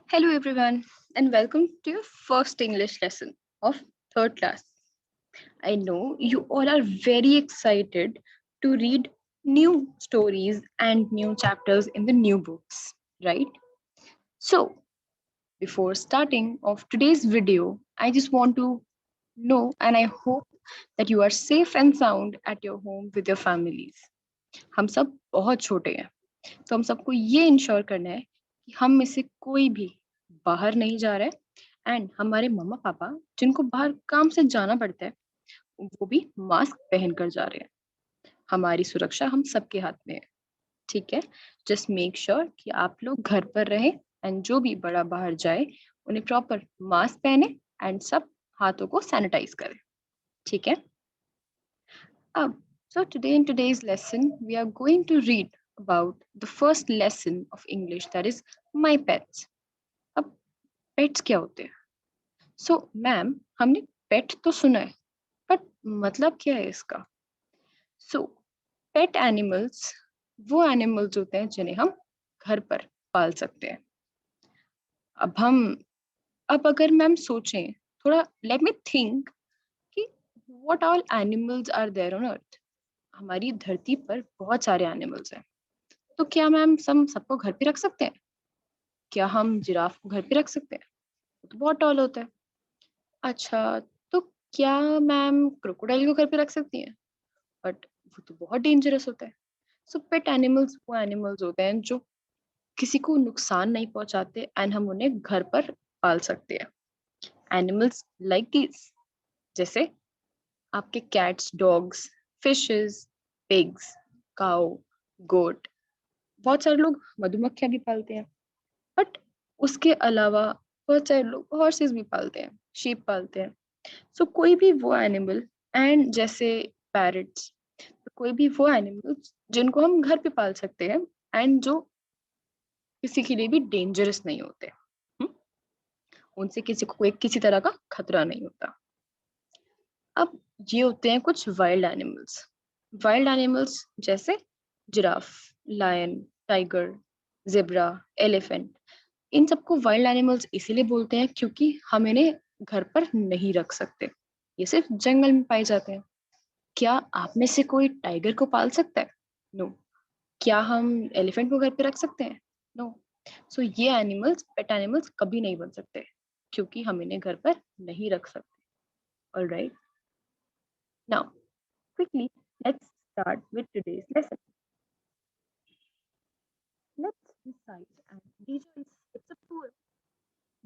Hello, everyone, and welcome to your first English lesson of third class. I know you all are very excited to read new stories and new chapters in the new books, right? So, before starting of today's video, I just want to know and I hope that you are safe and sound at your home with your families. हम सब बहुत छोटे हैं, तो हम सबको ये ensure करना है कि हम में से कोई भी बाहर नहीं जा रहा है एंड हमारे मम्मा पापा जिनको बाहर काम से जाना पड़ता है वो भी मास्क पहन कर जा रहे हैं। हमारी सुरक्षा हम सबके हाथ में है। ठीक है, जस्ट मेक श्योर कि आप लोग घर पर रहें एंड जो भी बड़ा बाहर जाए उन्हें प्रॉपर मास्क पहने एंड सब हाथों को सैनिटाइज करें। ठीक है, अब so today in today's lesson we are going to read about the first lesson of English, that is my pets. अब पेट्स क्या होते हैं? सो मैम, हमने पेट तो सुना है बट मतलब क्या है इसका? सो पेट एनिमल्स वो एनिमल्स होते हैं जिन्हें हम घर पर पाल सकते हैं। अब हम अब अगर मैम सोचें थोड़ा, लेट मी थिंक कि what all animals are there on earth. हमारी धरती पर बहुत सारे एनिमल्स हैं, तो क्या मैम हम सबको घर पे रख सकते हैं? क्या हम जिराफ को घर पे रख सकते हैं? वो तो बहुत टॉल होता है। अच्छा, तो क्या मैम क्रोकोडाइल को घर पे रख सकती हैं? बट वो तो बहुत डेंजरस होता है। सो पेट एनिमल्स वो एनिमल्स होते हैं जो किसी को नुकसान नहीं पहुंचाते एंड हम उन्हें घर पर पाल सकते हैं। एनिमल्स लाइक दिस, जैसे आपके कैट्स, डॉग्स, फिशेस, पिग्स, काऊ, गोट। बहुत सारे लोग मधुमक्खियां भी पालते हैं, बट उसके अलावा बहुत सारे लोग हॉर्सेस भी पालते हैं, शीप पालते हैं। सो कोई भी वो एनिमल एंड जैसे पैरट्स, तो कोई भी वो एनिमल्स जिनको हम घर पे पाल सकते हैं एंड जो किसी के लिए भी डेंजरस नहीं होते। हम्म? उनसे किसी को कोई किसी तरह का खतरा नहीं होता। अब ये होते हैं कुछ वाइल्ड एनिमल्स। वाइल्ड एनिमल्स जैसे giraffe, lion, tiger, zebra, elephant. इन सबको वाइल्ड एनिमल्स इसीलिए बोलते हैं क्योंकि हम इन्हें घर पर नहीं रख सकते। ये सिर्फ जंगल में पाए जाते हैं। क्या आप में से कोई टाइगर को पाल सकता है? नो। क्या हम एलिफेंट को घर पे रख सकते हैं? नो। सो ये एनिमल्स पेट एनिमल्स कभी नहीं बन सकते क्योंकि हम इन्हें घर पर नहीं रख सकते। Alright, now quickly let's start with today's lesson. Let's recite and rejoice. It's a poem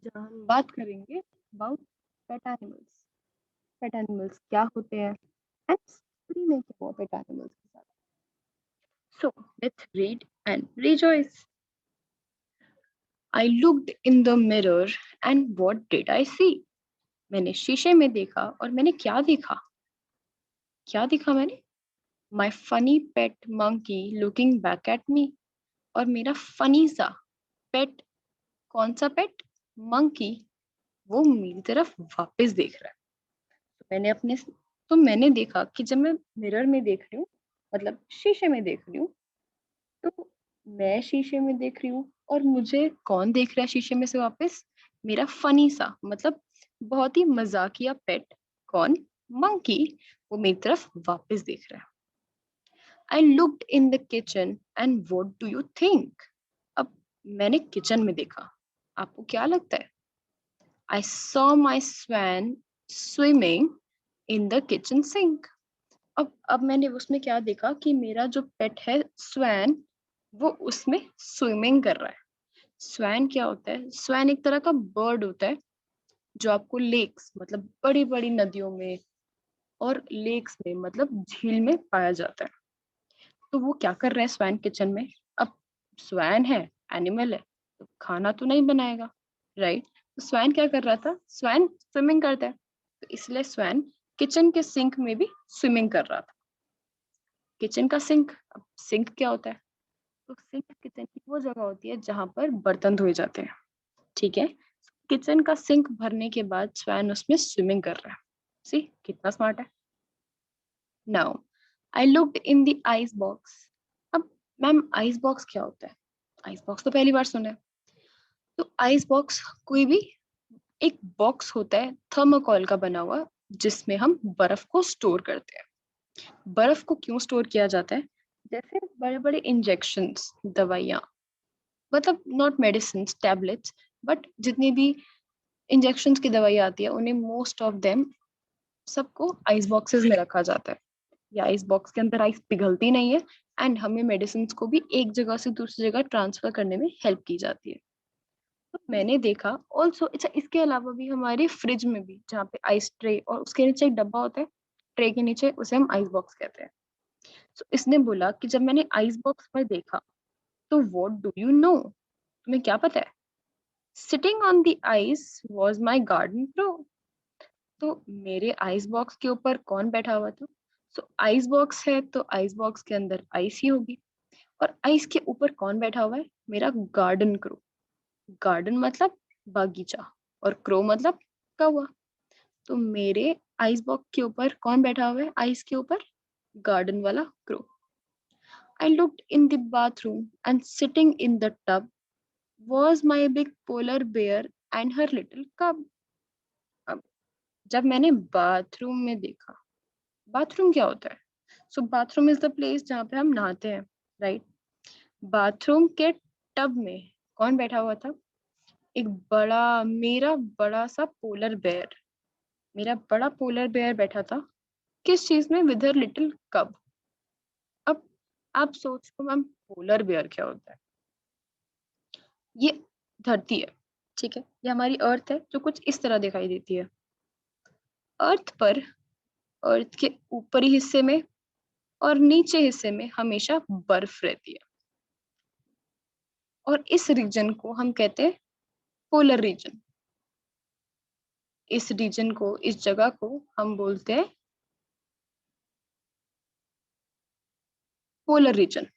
जहाँ हम बात करेंगे about pet animals. Pet animals क्या होते हैं एंड स्टोरी में क्या हुआ पेट एनिमल्स के साथ। So let's read and rejoice. I looked in the mirror and what did I see? मैंने शीशे में देखा और मैंने क्या देखा? क्या देखा मैंने? My funny pet monkey looking back at me. और मेरा फनी सा पेट, कौन सा पेट? मंकी, वो मेरी तरफ वापस देख रहा है। तो मैंने देखा कि जब मैं मिरर में देख रही हूँ, मतलब शीशे में देख रही हूँ, तो मैं शीशे में देख रही हूँ और मुझे कौन देख रहा है शीशे में से वापस? मेरा फनी सा, मतलब बहुत ही मजाकिया पेट, कौन? मंकी, वो मेरी तरफ वापस देख रहा है। I looked in the kitchen and what do you think? अब मैंने किचन में देखा, आपको क्या लगता है? I saw my swan swimming in the kitchen sink. अब मैंने उसमें क्या देखा कि मेरा जो पेट है स्वैन, वो उसमें स्विमिंग कर रहा है। स्वैन क्या होता है? स्वैन एक तरह का बर्ड होता है जो आपको लेक्स, मतलब बड़ी बड़ी नदियों में और लेक्स में, मतलब झील में पाया जाता है। तो वो क्या कर रहा है स्वैन किचन में? अब स्वैन है, एनिमल है, तो खाना तो नहीं बनाएगा, राइट? तो स्वैन क्या कर रहा था? स्वैन स्विमिंग करता है, तो इसलिए स्वैन किचन के सिंक में भी स्विमिंग कर रहा था। किचन का सिंक, अब सिंक क्या होता है? तो सिंक किचन की वो जगह होती है जहां पर बर्तन धोए जाते हैं। ठीक है, किचन का सिंक भरने के बाद स्वैन उसमें स्विमिंग कर रहा है। सी कितना स्मार्ट है। Now I looked in the ice box. अब मैम आइस बॉक्स क्या होता है? आइस बॉक्स तो पहली बार सुना है। तो आइस बॉक्स कोई भी एक बॉक्स होता है थर्माकोल का बना हुआ, जिसमें हम बर्फ को स्टोर करते हैं। बर्फ को क्यों स्टोर किया जाता है? जैसे बड़े बड़े इंजेक्शंस, दवाइयाँ, मतलब नॉट मेडिसिन, टैबलेट्स, बट जितनी भी इंजेक्शंस की दवाई आती है उन्हें मोस्ट ऑफ देम सबको आइस बॉक्सेस में रखा जाता है। या आइस बॉक्स के अंदर आइस पिघलती नहीं है, एंड हमें मेडिसिन को भी एक जगह से दूसरी जगह ट्रांसफर करने में हेल्प की जाती है। तो मैंने देखा ऑल्सो, अच्छा इसके अलावा भी हमारे फ्रिज में भी, जहाँ पे आइस ट्रे और उसके नीचे एक डब्बा होता है, ट्रे के नीचे, उसे हम आइस बॉक्स कहते हैं। तो इसने बोला कि जब मैंने आइस बॉक्स पर देखा, तो व्हाट डू यू नो, तुम्हें क्या पता है? Sitting on the ice was my garden pro. तो मेरे आइस बॉक्स के ऊपर कौन बैठा हुआ था? सो आइस बॉक्स है तो आइस बॉक्स के अंदर आइस ही होगी, और आइस के ऊपर कौन बैठा हुआ है? मेरा गार्डन क्रो। गार्डन मतलब बागीचा, और क्रो मतलब कौवा। तो मेरे आइस बॉक्स के ऊपर कौन बैठा हुआ है? आइस के ऊपर गार्डन वाला crow. I looked in the bathroom, and sitting in the tub was my big polar bear and her little cub. अब जब मैंने बाथरूम में देखा, बाथरूम क्या होता है? सो बाथरूम इज द प्लेस जहाँ पे हम नहाते हैं, राइट? बाथरूम के टब में कौन बैठा हुआ था? एक बड़ा, मेरा बड़ा सा पोलर बेयर। मेरा बड़ा पोलर बेयर बैठा था किस चीज में? विद हर लिटिल कब। अब आप सोचो मैम, पोलर बेयर क्या होता है? ये धरती है, ठीक है, ये हमारी अर्थ है जो कुछ इस तरह दिखाई देती है। अर्थ पर, अर्थ के ऊपरी हिस्से में और नीचे हिस्से में हमेशा बर्फ रहती है, और इस रीजन को हम कहते हैं पोलर रीजन। इस रीजन को, इस जगह को हम बोलते हैं पोलर रीजन।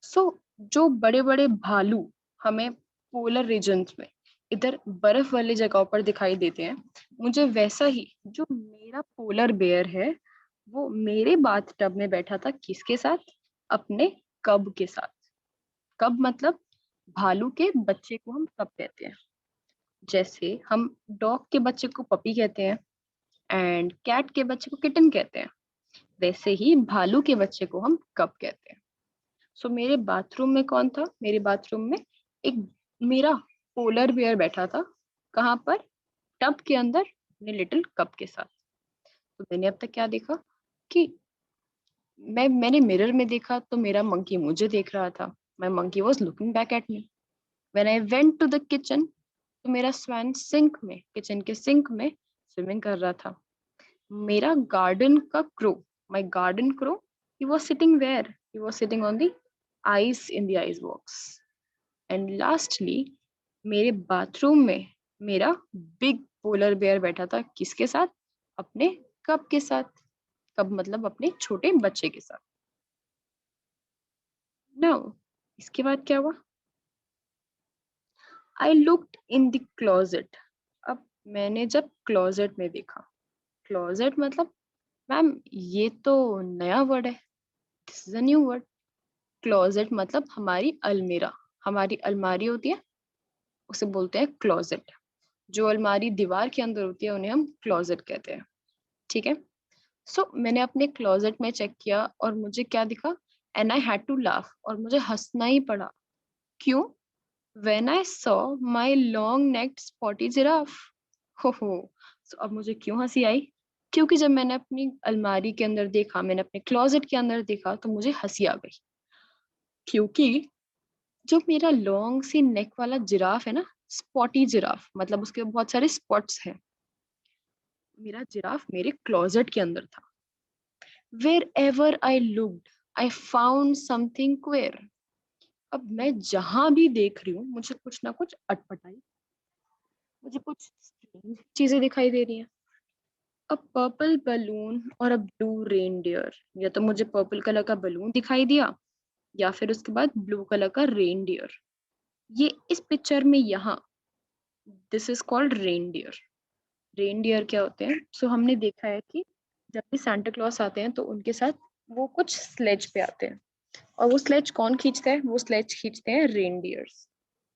सो जो बड़े बड़े भालू हमें पोलर रीजन्स में, इधर बर्फ वाली जगहों पर दिखाई देते हैं, मुझे वैसा ही जो मेरा पोलर बेयर है, वो मेरे बाथ टब में बैठा था किसके साथ? अपने कब के साथ। कब मतलब भालू के बच्चे को हम कब कहते हैं। जैसे हम डॉग के बच्चे को पपी कहते हैं, एंड कैट के बच्चे को किटन कहते हैं, वैसे ही भालू के बच्चे को हम कब कहते हैं। सो मेरे बाथरूम में कौन था? मेरे बाथरूम में एक मेरा पोलर बियर बैठा था। कहाँ पर? टब के अंदर, अपने लिटिल कप के साथ। तो मैंने अब तक क्या देखा कि मैंने मिरर में देखा तो मेरा मंकी मुझे देख रहा था। My monkey was looking back at me. When I went to the kitchen, तो मेरा स्वैन सिंक में, किचन के सिंक में स्विमिंग कर रहा था। मेरा गार्डन का crow, my garden crow, he was sitting where? He was sitting on the ice in the ice box. And lastly, मेरे बाथरूम में मेरा बिग पोलर बेयर बैठा था किसके साथ? अपने कब के साथ। कब मतलब अपने छोटे बच्चे के साथ। नाउ इसके बाद क्या हुआ? आई लुक्ड इन द क्लोजेट। अब मैंने जब क्लोजेट में देखा, क्लोजेट मतलब, मैम ये तो नया वर्ड है, this is a new word. Closet मतलब हमारी अलमीरा, हमारी अलमारी होती है, उसे बोलते हैं क्लोजेट। जो अलमारी दीवार के अंदर होती है उन्हें हम क्लोजेट कहते हैं, ठीक है। सो मैंने अपने क्लोजेट में चेक किया और मुझे क्या दिखा? And I had to laugh, और मुझे हंसना ही पड़ा। क्यों? When I saw my long necked spotty giraffe. हो, सो अब मुझे क्यों हंसी आई? क्योंकि जब मैंने अपनी अलमारी के अंदर देखा, मैंने अपने क्लोजेट के अंदर देखा, तो मुझे हंसी आ गई। क्योंकि जो मेरा लॉन्ग सी नेक वाला जिराफ है ना, स्पॉटी जिराफ मतलब उसके बहुत सारे स्पॉट्स हैं, मेरा जिराफ मेरे क्लोजेट के अंदर था। Wherever I looked, I found something queer. अब मैं जहां भी देख रही हूँ मुझे कुछ ना कुछ अटपटाई, मुझे कुछ strange चीजें दिखाई दे रही हैं। अ पर्पल बलून और अ ब्लू रेनडियर, या तो मुझे पर्पल कलर का बलून दिखाई दिया, या फिर उसके बाद ब्लू कलर का रेनडियर। ये इस पिक्चर में यहाँ, this is called reindeer. Reindeer क्या होते हैं? सो हमने देखा है कि जब भी सांता क्लॉस आते हैं तो उनके साथ वो कुछ स्लेज पे आते हैं, और वो स्लेज कौन खींचता है? वो स्लेज खींचते हैं रेनडियर्स,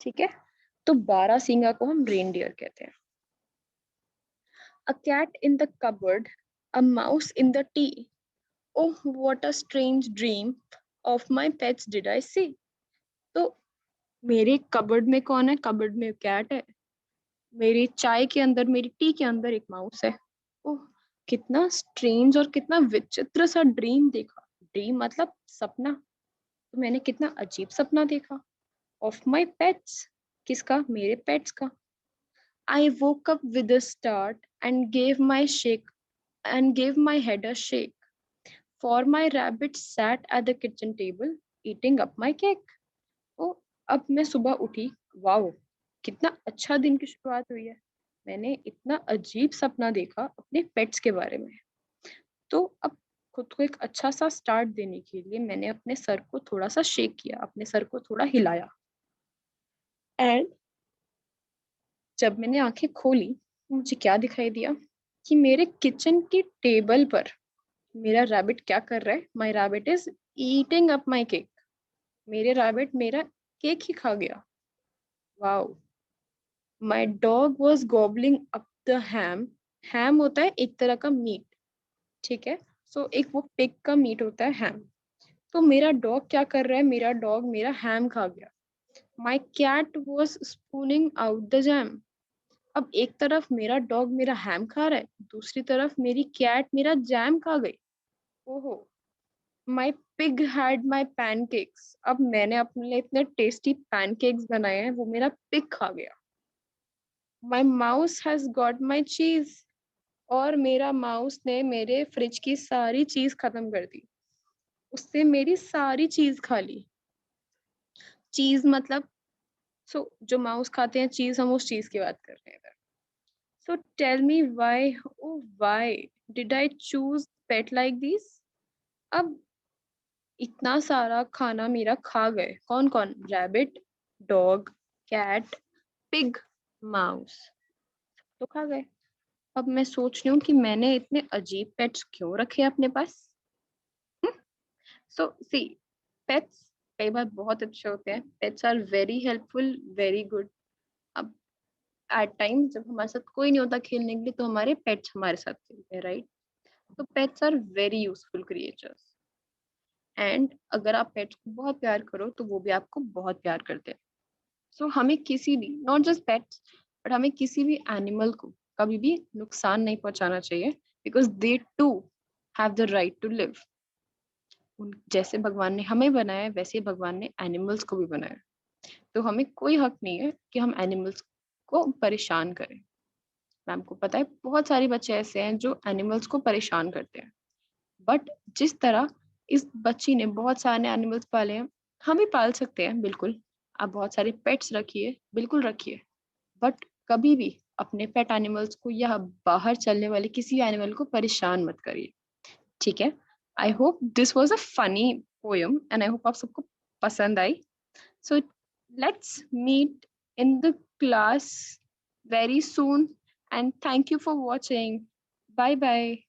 ठीक है। तो बारहसिंगा को हम रेनडियर कहते हैं। A cat in the cupboard, a mouse in the tea. Oh, what a strange dream of my pets did I see. तो मेरे कबर्ड में कौन है? कबर्ड में कैट है। मेरी चाय के अंदर, मेरी टी के अंदर एक माउस है। ओह, कितना स्ट्रेंज और कितना विचित्र सा ड्रीम देखा। ड्रीम मतलब सपना। तो मैंने कितना अजीब सपना देखा। ऑफ माई पेट्स, किसका? मेरे पेट्स का। I woke up with a start and gave my head a shake. For my rabbit sat at the kitchen table eating up my cake. ओ, अब मैं सुबह उठी। वाओ, कितना अच्छा दिन की शुरुआत हुई है। मैंने इतना अजीब सपना देखा अपने पेट्स के बारे में। तो अब खुद को एक अच्छा सा स्टार्ट देने के लिए मैंने अपने सर को थोड़ा सा शेक किया, अपने सर को थोड़ा हिलाया। एंड जब मैंने आंखें खोली, मुझे क्या दिखाई दिया कि मेरे किचन की टेबल पर मेरा रैबिट क्या कर रहा है? My rabbit is eating up my cake. मेरे रैबिट मेरा केक ही खा गया। Wow. My dog was gobbling up the ham. Ham होता है एक तरह का मीट, ठीक है। सो एक वो पिग का मीट होता है हैम। तो मेरा डॉग क्या कर रहा है? मेरा डॉग मेरा हैम खा गया। My cat was spooning out the jam. अब एक तरफ मेरा डॉग मेरा हैम खा रहा है, दूसरी तरफ मेरी कैट मेरा जैम खा गई। ओहो। माई पिग हैड माई पैनकेक्स। अब मैंने अपने लिए इतने टेस्टी पैनकेक्स बनाए हैं, वो मेरा पिग खा गया। माई माउस हैज गॉट माई चीज। और मेरा माउस ने मेरे फ्रिज की सारी चीज खत्म कर दी। उससे मेरी सारी चीज खा ली। चीज मतलब, जो माउस खाते हैं चीज, हम उस चीज की बात कर रहे हैं। So tell me why, oh why did I choose pet like this? अब इतना सारा खाना मेरा खा गए। कौन कौन? Rabbit, dog, cat, pig, mouse, तो खा गए। अब मैं सोच रही हूँ कि मैंने इतने अजीब पेट्स क्यों रखे अपने पास। सो सी, पेट्स कई बार बहुत अच्छे होते हैं। Pets are very helpful, very good. अब एट टाइम जब हमारे साथ कोई नहीं होता खेलने के लिए, तो हमारे पेट्स हमारे साथ खेलते हैं, राइट। तो pets are very useful creatures. And अगर आप पेट्स को बहुत प्यार करो तो वो भी आपको बहुत प्यार करते हैं। सो हमें किसी भी, नॉट जस्ट पेट्स, बट हमें किसी भी एनिमल को कभी भी नुकसान नहीं पहुंचाना चाहिए, because they to have the right to live. जैसे भगवान ने हमें बनाया है, वैसे ही भगवान ने एनिमल्स को भी बनाया है। तो हमें कोई हक नहीं है कि हम एनिमल्स को परेशान करें। मैम को पता है बहुत सारे बच्चे ऐसे हैं जो एनिमल्स को परेशान करते हैं, बट जिस तरह इस बच्ची ने बहुत सारे एनिमल्स पाले हैं, हम भी पाल सकते हैं बिल्कुल। आप बहुत सारे पेट्स रखिए, बिल्कुल रखिए, बट कभी भी अपने पेट एनिमल्स को या बाहर चलने वाले किसी एनिमल को परेशान मत करिए, ठीक है। I hope this was a funny poem and I hope आप सबको पसंद आई। So let's meet in the class very soon, and thank you for watching. Bye bye.